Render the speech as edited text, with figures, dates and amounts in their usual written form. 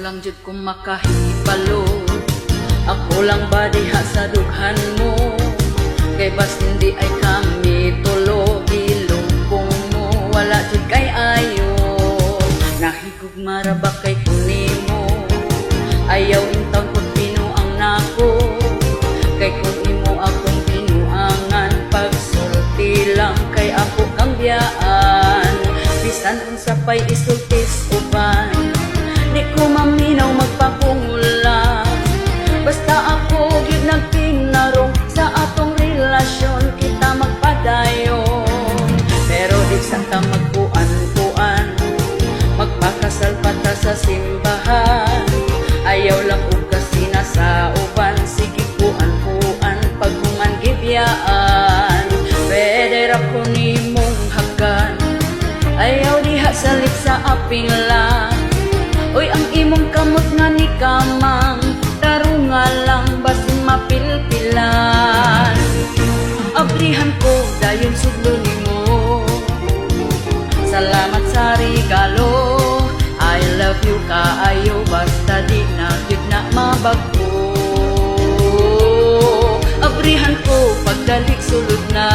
lang jud kung makahibalo. Ako lang ba diha sa dughan mo? Kay bas hindi ay kami tulo. Gilubong mo, wala jud kay ayo. Nahigugma ra ba kay kunimo? Ayaw intang kung pinuang nako. Kay kung imo akong pinuangan, pagsulti lang kay ako kang biyaan. Bisan unsa pa'y isultis uban, di ko maminaw magpakungula. Basta ako gyud nagtinarong sa atong relasyon, kita magpadayon. Pero di santa magkuan-kuan, magpakasal pata sa simbahan. Ayaw lang og kasina sa uban, sige kuan-kuan pagkungan gibiyaan. Pwede ra ko nimong hagan, ayaw diha salit sa aping lang. Oy ang imong kamot nga ni kamang, tarunga lang basin mapilpilan. Abrihan ko dayon sudlo nimo, salamat sa regalo. I love you kaayo, basta di na gyud na mabago. Abrihan ko pagdalik sulod na,